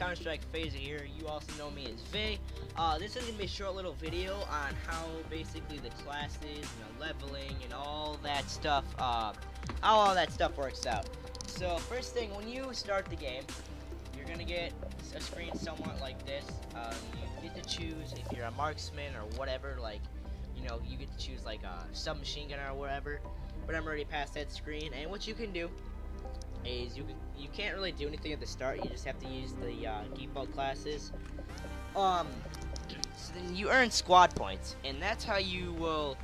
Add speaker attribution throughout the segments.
Speaker 1: Counter-Strike Phaser here. You also know me as Vay. This is going to be a short little video on how basically the classes, leveling and all that stuff, how all that stuff works out. So first thing, when you start the game, you're going to get a screen somewhat like this. You get to choose if you're a marksman or whatever, like, you get to choose like a submachine gunner or whatever. But I'm already past that screen, and what you can do is you can't really do anything at the start. You just have to use the default classes. So then you earn squad points, and that's how you will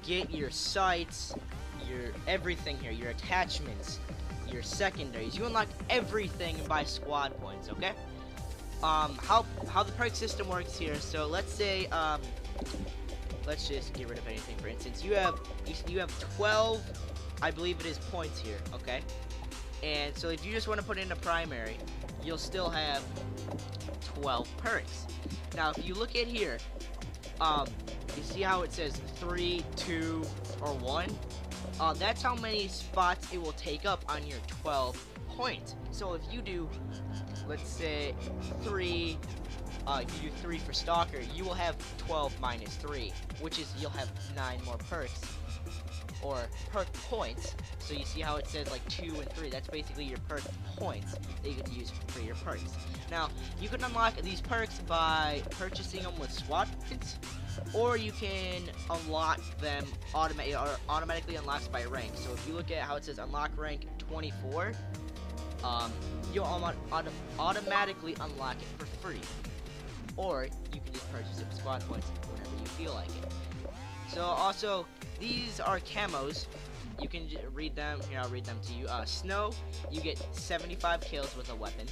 Speaker 1: get your sights, your everything here, your attachments, your secondaries. You unlock everything by squad points. Okay. How the perk system works here. So let's say let's just get rid of anything. For instance, you have 12, I believe it is, points here. Okay. And so if you just want to put in a primary, you'll still have 12 perks. Now if you look at here, you see how it says 3, 2, or 1? That's how many spots it will take up on your 12 points. So if you do, let's say 3, if you do 3 for Stalker, you will have 12 minus 3, which is you'll have 9 more perks, or perk points. So you see how it says like 2 and 3, that's basically your perk points that you can use for your perks. Now, you can unlock these perks by purchasing them with SWAT points, or you can unlock them automatically unlocks by rank. So if you look at how it says unlock rank 24, you'll automatically unlock it for free. Or you can just purchase it with squad points whenever you feel like it. So also, these are camos. You can read them. Here, I'll read them to you. Snow, you get 75 kills with a weapon.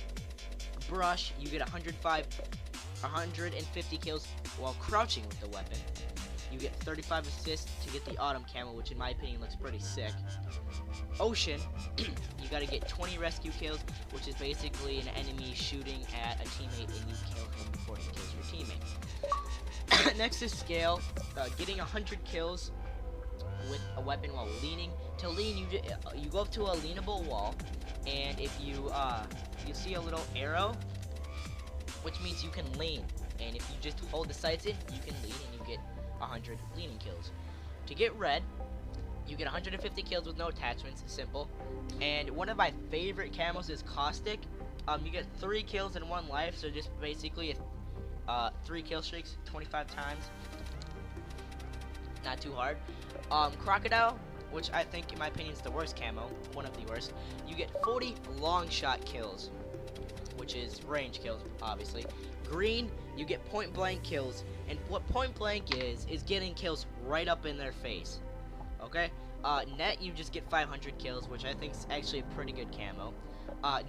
Speaker 1: Brush, you get 150 kills while crouching with the weapon. You get 35 assists to get the autumn camo, which in my opinion looks pretty sick. Ocean, you gotta get 20 rescue kills, which is basically an enemy shooting at a teammate and you kill him before he kills your teammate. Next is Scale, getting 100 kills with a weapon while leaning. To lean, you go up to a leanable wall, and if you see a little arrow, which means you can lean, and if you just hold the sights in, you can lean and you get 100 leaning kills. To get red, you get 150 kills with no attachments, simple. And one of my favorite camos is Caustic. You get 3 kills in 1 life, so just basically 3 kill streaks 25 times. Not too hard. Crocodile, which I think in my opinion is the worst camo, one of the worst. You get 40 long shot kills, which is range kills, obviously. Green, you get point blank kills, and what point blank is getting kills right up in their face. Okay. Net, you just get 500 kills, which I think is actually a pretty good camo.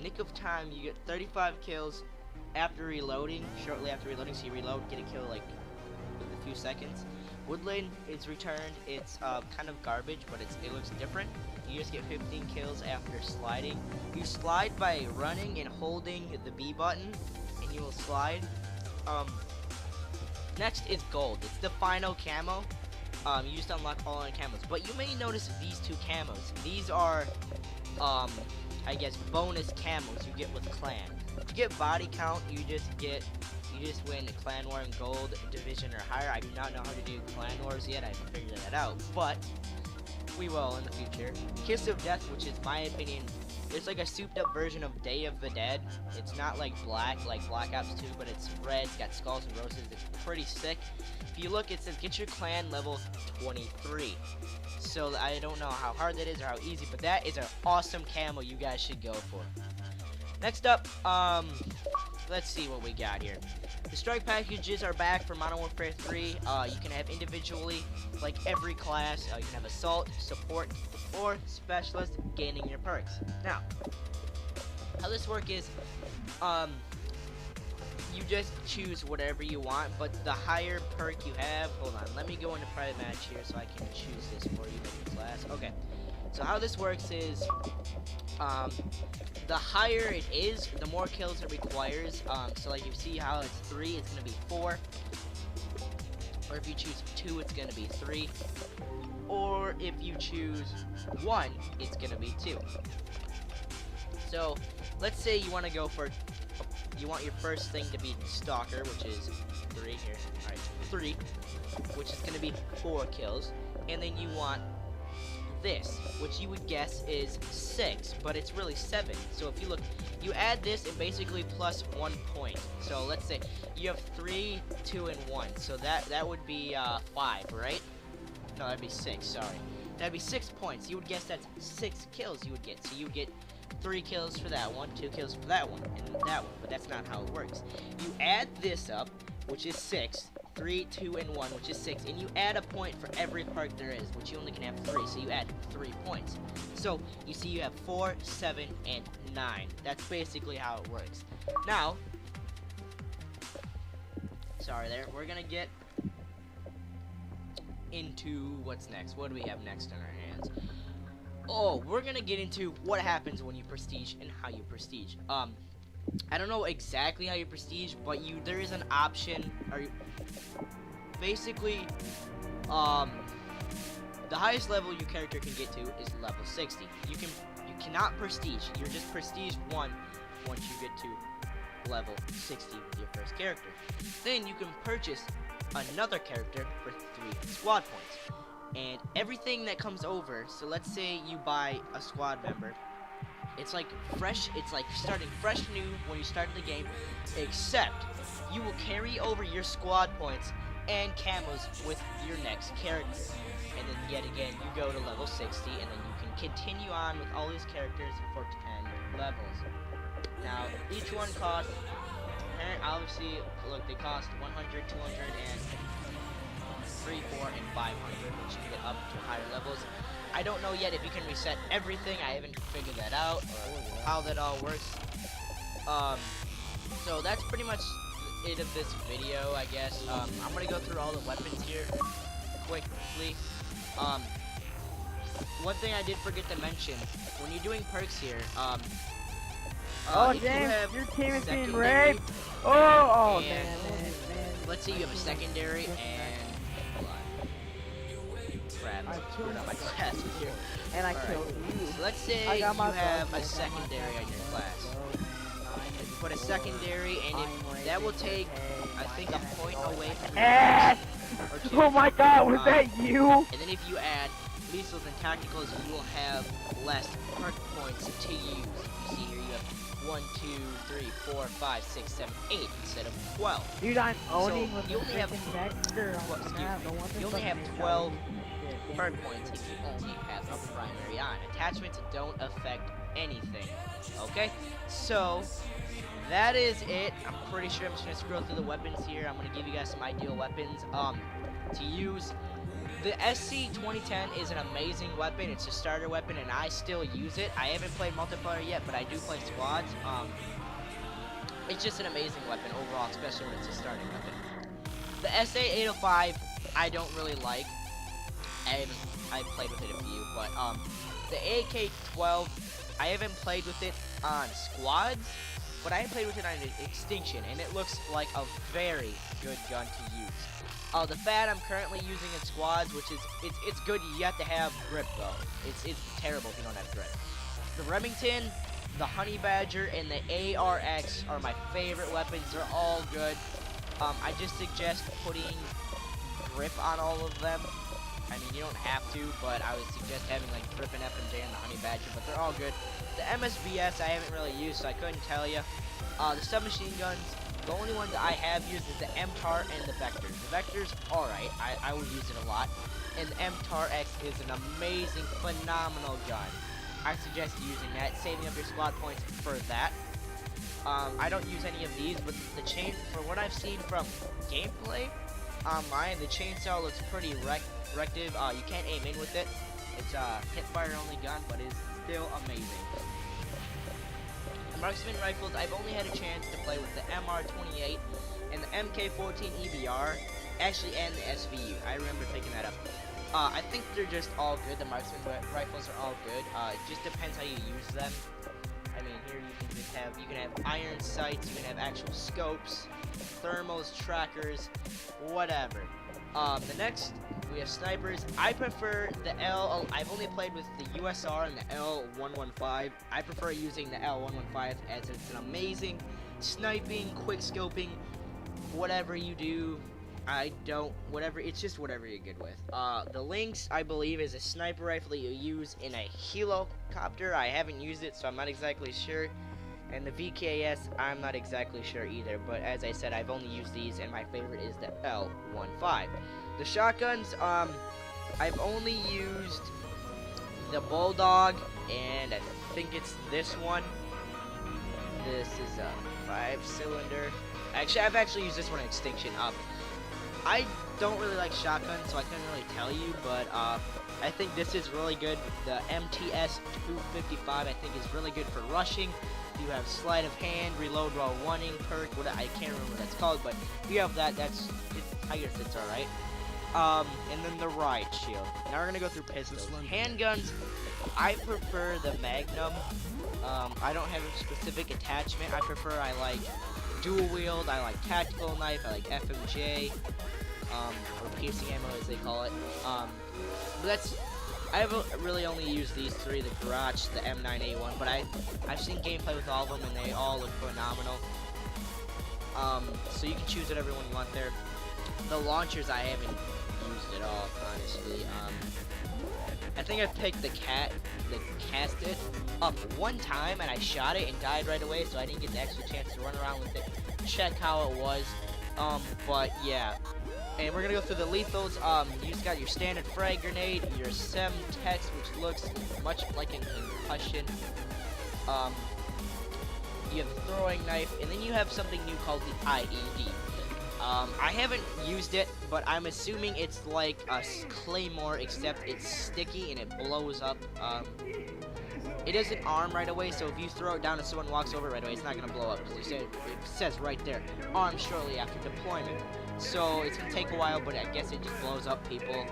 Speaker 1: Nick of Time, you get 35 kills after reloading, shortly after reloading, so you reload, get a kill like in a few seconds. Woodland is returned. It's kind of garbage, but it looks different. You just get 15 kills after sliding. You slide by running and holding the B button, and you will slide. Next is Gold. It's the final camo. You just unlock all in camos, but you may notice these 2 camos. These are, I guess, bonus camos you get with Clan. To get body count, you just win Clan War in Gold Division or higher. I do not know how to do Clan Wars yet. I haven't figured that out, but we will in the future. Kiss of Death, which is my opinion, it's like a souped up version of Day of the Dead. It's not like black like Black Ops 2, but it's red. It's got skulls and roses. It's pretty sick. If you look, it says get your clan level 23. So I don't know how hard that is or how easy, but that is an awesome camo you guys should go for. Next up, let's see what we got here. The strike packages are back for Modern Warfare 3. You can have individually, like every class. You can have Assault, Support, or Specialist, gaining your perks. Now, how this works is, you just choose whatever you want, but the higher perk you have, hold on, let me go into private match here so I can choose this for you in the class. Okay, so how this works is, the higher it is, the more kills it requires. So like you see how it's 3, it's gonna be 4. Or if you choose 2, it's gonna be 3. Or if you choose 1, it's gonna be 2. So let's say you want to go for you want your first thing to be Stalker, which is 3 here. Alright, 3, which is going to be 4 kills. And then you want this, which you would guess is 6, but it's really 7. So if you look, you add this and basically plus 1 point. So let's say you have 3, 2, and 1. So that would be 5, right? No, that'd be 6, sorry. That'd be 6 points. You would guess that's 6 kills you would get. So you would get 3 kills for that one, 2 kills for that one, and that one. But that's not how it works. You add this up, which is 6, 3, 2, and 1, which is 6, and you add a point for every part there is, which you only can have 3, so you add 3 points. So, you see you have 4, 7, and 9. That's basically how it works. Now, sorry there, we're gonna get into what's next. What do we have next on our hands? Oh, we're gonna get into what happens when you prestige and how you prestige. I don't know exactly how you prestige, but there is an option, or basically, the highest level your character can get to is level 60. You cannot prestige. You're just prestige 1 once you get to level 60 with your first character. Then you can purchase another character for 3 squad points. And everything that comes over, so let's say you buy a squad member, it's like fresh, it's like starting fresh new when you start the game, except you will carry over your squad points and camos with your next character. And then yet again, you go to level 60, and then you can continue on with all these characters for 10 levels. Now, each one costs, obviously, look, they cost 100, 200, and 3, 4, and 500, which you get up to higher levels. I don't know yet if you can reset everything. I haven't figured that out, or how that all works. So that's pretty much it of this video, I guess. I'm gonna go through all the weapons here quickly. One thing I did forget to mention, when you're doing perks here,
Speaker 2: oh,
Speaker 1: if
Speaker 2: James,
Speaker 1: you have
Speaker 2: your team is being
Speaker 1: secondary,
Speaker 2: raped. Oh,
Speaker 1: and
Speaker 2: man.
Speaker 1: let's say you have a secondary and crap, I screwed up my classes here.
Speaker 2: And I killed you.
Speaker 1: So let's say you have a secondary on your class. If you put a secondary, and if that will take, I think, a point away from your
Speaker 2: Oh my God, was that you?
Speaker 1: And then if you add lethals and tacticals, you will have less perk points to use. You see here, you have 1, 2, 3, 4, 5, 6, 7, 8 instead of 12.
Speaker 2: Dude, I'm owning
Speaker 1: so
Speaker 2: with
Speaker 1: you only have, you only have 12 perk points if you only have a primary on. Attachments don't affect anything. Okay? So that is it. I'm pretty sure I'm just gonna scroll through the weapons here. I'm gonna give you guys some ideal weapons to use. The SC 2010 is an amazing weapon. It's a starter weapon, and I still use it. I haven't played multiplayer yet, but I do play squads. It's just an amazing weapon overall, especially when it's a starting weapon. The SA 805, I don't really like. I've played with it a few, but the AK-12, I haven't played with it on squads, but I have played with it on Extinction, and it looks like a very good gun to use. The FAT I'm currently using in squads, which is it's good. You have to have grip though. It's terrible if you don't have grip. The Remington, the Honey Badger, and the ARX are my favorite weapons. They're all good. I just suggest putting grip on all of them. I mean, you don't have to, but I would suggest having like grip and FMJ and the Honey Badger, but they're all good. The MSBS I haven't really used, so I couldn't tell you. The submachine guns, the only ones I have used is the MTAR and the Vectors. The Vectors, alright, I would use it a lot. And the MTAR X is an amazing, phenomenal gun. I suggest using that, saving up your squad points for that. I don't use any of these, but the for what I've seen from gameplay online, the chainsaw looks pretty rective. You can't aim in with it. It's a hip-fire only gun, but it's still amazing. The marksman rifles, I've only had a chance to play with the MR28 and the MK14 EBR, actually, and the SVU. I remember picking that up. I think they're just all good. The marksman rifles are all good. It just depends how you use them. I mean, here you can have iron sights, you can have actual scopes, thermals, trackers, whatever. The next, we have snipers. I prefer the I've only played with the USR and the L115. I prefer using the L115 as it's an amazing sniping, quick scoping, whatever you do, it's just whatever you're good with. The Lynx, I believe, is a sniper rifle that you use in a helicopter. I haven't used it, so I'm not exactly sure. And the VKS, I'm not exactly sure either, but as I said, I've only used these, and my favorite is the L15. The shotguns, I've only used the Bulldog, and I think it's this one. This is a 5-cylinder. Actually, I've actually used this one in Extinction. I don't really like shotguns, so I couldn't really tell you, but I think this is really good. The MTS 255, I think, is really good for rushing. You have sleight of hand, reload while running, perk, I can't remember what that's called, but if you have that, I guess it's alright. And then the riot shield. Now we're gonna go through pistols. Handguns, I prefer the Magnum. I don't have a specific attachment. I like dual wield, I like tactical knife, I like FMJ, or piercing ammo as they call it. But I've really only used these three, the Garage, the M9A1, but I've seen gameplay with all of them and they all look phenomenal. So you can choose whatever one you want there. The launchers I haven't used at all, honestly. I think I've picked the casket up one time and I shot it and died right away, so I didn't get the extra chance to run around with it, check how it was. But yeah. And we're gonna go through the lethals. You just got your standard frag grenade, your Semtex, which looks much like a concussion. You have the throwing knife, and then you have something new called the IED. I haven't used it, but I'm assuming it's like a claymore, except it's sticky and it blows up. It doesn't arm right away, so if you throw it down and someone walks over it right away, it's not gonna blow up, because it says right there, arm shortly after deployment. So it's gonna take a while, but I guess it just blows up people.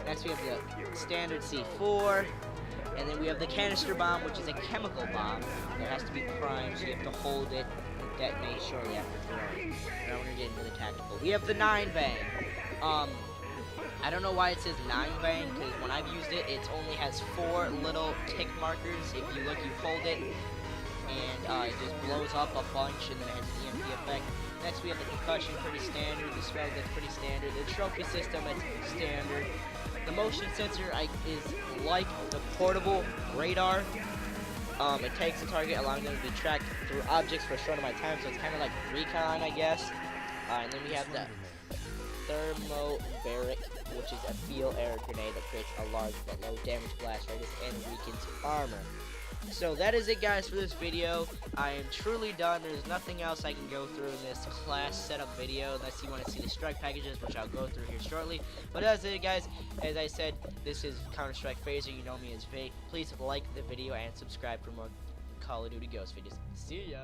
Speaker 1: Next we have the standard C4, and then we have the canister bomb, which is a chemical bomb that has to be primed, so you have to hold it and detonate shortly after throwing. Now we're gonna get into the tactical. We have the 9-bang. I don't know why it says 9-bang, because when I've used it, it only has 4 little tick markers. If you look, you hold it, and it just blows up a bunch, and then it has an EMP effect. Next, we have the concussion, pretty standard. The swag, that's pretty standard. The trophy system, it's standard. The motion sensor is like the portable radar. It takes the target, allowing them to track through objects for a short amount of time, so it's kind of like recon, I guess. And then we have the thermobaric, which is a field air grenade that creates a large but low damage blast radius and weakens armor. So that is it, guys, for this video. I am truly done. There's nothing else I can go through in this class setup video unless you want to see the strike packages, which I'll go through here shortly. But that's it, guys. As I said, this is Counter-Strike Phaser. You know me as Vay. Please like the video and subscribe for more Call of Duty Ghost videos. See ya!